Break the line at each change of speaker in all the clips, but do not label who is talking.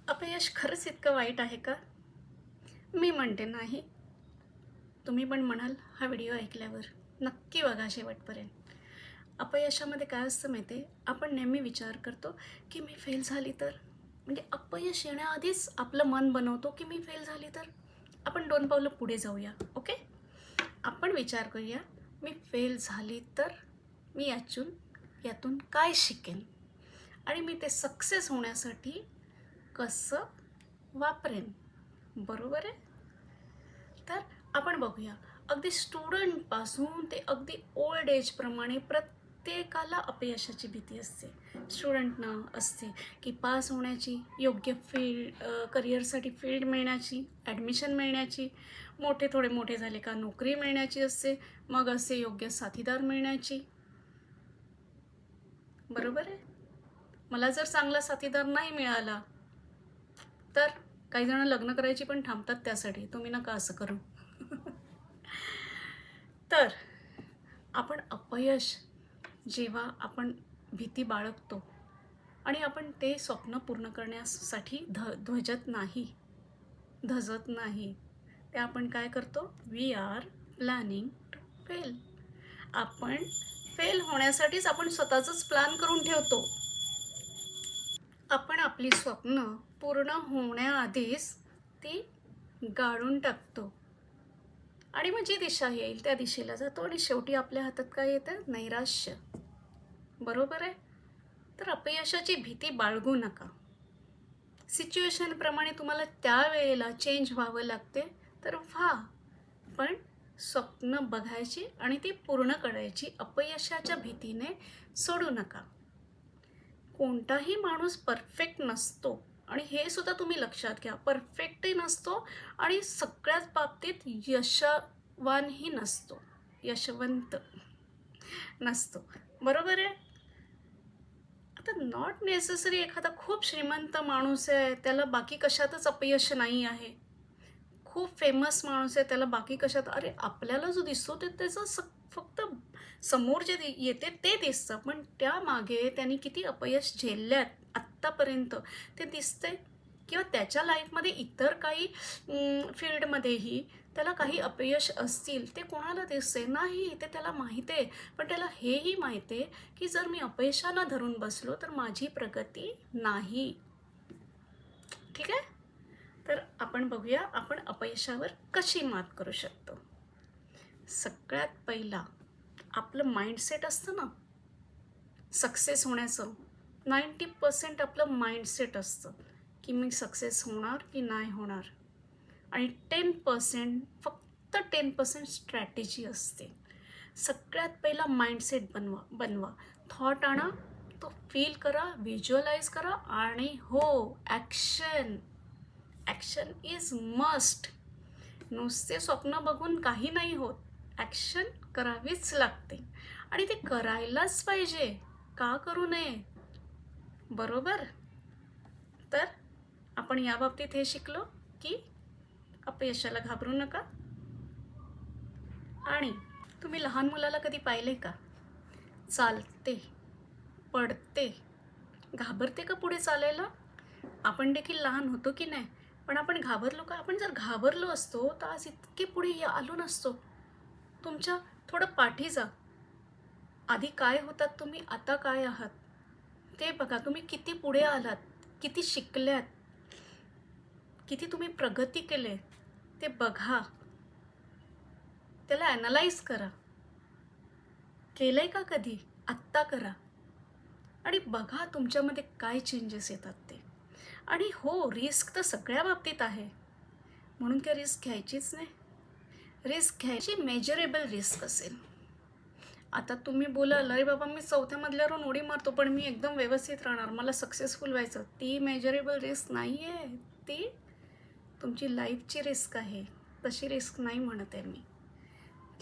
अपयश खरंच इतकं वाईट आहे का? मी म्हणते नाही. तुम्ही पण म्हणाल हा व्हिडिओ ऐकल्यावर. नक्की बघा शेवटपर्यंत. अपयशामध्ये काय असतं माहिती आहे? आपण नेहमी विचार करतो, की मी फेल झाली तर? म्हणजे अपयश येण्याआधीच आपलं मन बनवतो, की मी फेल झाली तर? आपण 2 पावलं पुढे जाऊया, ओके? आपण विचार करूया, मी फेल झाली तर मी यातून काय शिकेन? आणि मी ते सक्सेस होण्यासाठी कसं वापरेन? बरोबर आहे? तर आपण बघूया, अगदी स्टुडंटपासून ते अगदी ओल्ड एजप्रमाणे प्रत्येकाला अपयशाची भीती असते. स्टुडंटना असते की पास होण्याची, योग्य करिअरसाठी फील्ड मिळण्याची, ॲडमिशन मिळण्याची, थोडे मोठे झाले का नोकरी मिळण्याची असते, मग असे योग्य साथीदार मिळण्याची. बरोबर आहे? मला जर चांगला साथीदार नाही मिळाला तर काही जण लग्न करायची पण थांबतात त्यासाठी. तुम्ही नका असं करू. तर आपण अपयश जेव्हा आपण भीती बाळगतो आणि आपण ते स्वप्न पूर्ण करण्यासाठी धजत नाही, ते आपण काय करतो? We are planning to fail. आपण फेल होण्यासाठीच आपण स्वतःचंच प्लॅन करून ठेवतो. आपण आपली स्वप्न पूर्ण होण्याआधीच ती गाळून टाकतो आणि मग जी दिशा येईल त्या दिशेला जातो आणि शेवटी आपल्या हातात काय येतं? नैराश्य. बरोबर आहे? तर अपयशाची भीती बाळगू नका. सिच्युएशनप्रमाणे तुम्हाला त्यावेळेला चेंज व्हावं लागते तर व्हा, पण स्वप्न बघायची आणि ती पूर्ण करायची. अपयशाच्या भीतीने सोडू नका. कोणताही माणूस परफेक्ट नसतो आणि हे सुद्धा तुम्ही लक्षात घ्या. परफेक्टही नसतो आणि सगळ्याच बाबतीत यशस्वी नसतो, यशवंत नसतो. बरोबर आहे? आता नॉट नेसेसरी एखादा खूप श्रीमंत माणूस आहे, त्याला बाकी कशातच अपयश नाही आहे. खूप फेमस माणूस आहे, त्याला बाकी कशात, अरे आपल्याला जो दिसतो ते त्याचं फक्त समोर जे येते ते दिसतं, पण त्यामागे त्यांनी किती अपयश झेलल्यात आत्तापर्यंत ते दिसतंय. किंवा त्याच्या लाईफमध्ये इतर काही फील्डमध्येही त्याला काही अपयश असतील, ते कोणाला दिसते नाही, ते त्याला माहीत आहे. पण त्याला हेही माहीत आहे की जर मी अपयशाला धरून बसलो तर माझी प्रगती नाही. ठीक आहे? तर आपण बघूया आपण अपयशावर कशी मात करू शकतो. सगळ्यात पहिला आपलं माइंडसेट असतं ना, सक्सेस होण्याचं 90% आपलं माइंडसेट असतं की मी सक्सेस होणार की नाही होणार, आणि 10% फक्त 10% स्ट्रॅटेजी असते. सगळ्यात पहिला माइंडसेट बनवा. थॉट आणा, तो फील करा, व्हिज्युअलाइज करा आणि हो, ॲक्शन इज मस्ट. नुसते स्वप्न बघून काही नाही होत. ॲक्शन करावीच लागते आणि ते करायलाच पाहिजे. का करू नये? बरोबर? तर आपण याबाबतीत हे शिकलो की अपयशाला घाबरू नका. आणि तुम्ही लहान मुलाला कधी पाहिले का? चालते, पडते, घाबरते का पुढे चालायला? आपण देखील लहान होतो की नाही? पण आपण घाबरलो का? आपण जर घाबरलो असतो तर आज इतके पुढे आलो नसतो. तुमच्या थोडं पाठी जा. आधी काय होतात तुम्ही, आता काय आहात ते बघा. तुम्ही किती पुढे आलात, किती शिकल्यात, किती तुम्ही प्रगती केले ते बघा. त्याला ॲनालाइज करा. केलंय का कधी? आत्ता करा आणि बघा तुमच्यामध्ये काय चेंजेस येतात ते. आणि हो, रिस्क तर सगळ्या बाबतीत आहे, म्हणून काय रिस्क घ्यायचीच नाही. रिस्क घ्यायची मेजरेबल रिस्क असेल. आता तुम्ही बोलाल, अरे बाबा मी 4थ्या मजल्यावरून उडी मारतो पण मी एकदम व्यवस्थित राहणार, मला सक्सेसफुल व्हायचं. ती मेजरेबल रिस्क नाही आहे, ती तुमची लाईफची रिस्क आहे. तशी रिस्क नाही म्हणत आहे मी.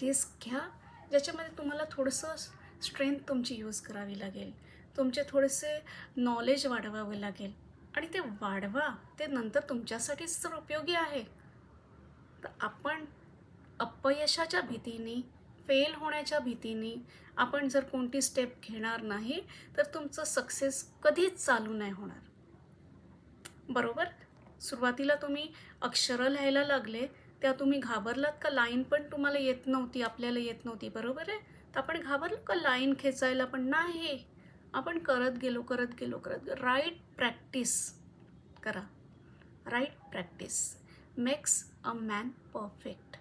रिस्क घ्या ज्याच्यामध्ये तुम्हाला थोडंसं स्ट्रेंथ तुमची यूज करावी लागेल, तुमचे थोडेसे नॉलेज वाढवावं लागेल आणि ते वाढवा. ते नंतर तुमच्यासाठीच तर उपयोगी आहे. तर आपण अपयशाच्या भीतीने, फेल होण्याच्या भीतीने आपण जर कोणती स्टेप घेणार नाही तर तुमचं सक्सेस कधीच चालू नाही होणार. बरोबर. सुरुवातीला तुम्ही अक्षरं लिहायला लागले तेव्हा तुम्ही घाबरलात का? लाईन पण तुम्हाला येत नव्हती, आपल्याला येत नव्हती, बरोबर आहे. तर आपण घाबरलो का लाईन खेचायला? पण नाही, आपण करत गेलो राईट प्रॅक्टिस करा. Right practice makes a man perfect.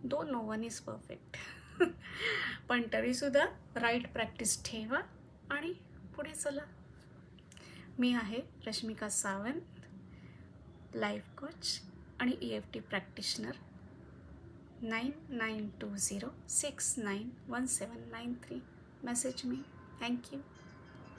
Though no one is perfect. पण तरीसुद्धा राईट प्रॅक्टिस ठेवा आणि पुढे चला. मी आहे रश्मिका सावंत, लाईफ कोच आणि EFT प्रॅक्टिशनर. 9920691793. मेसेज मी. थँक्यू.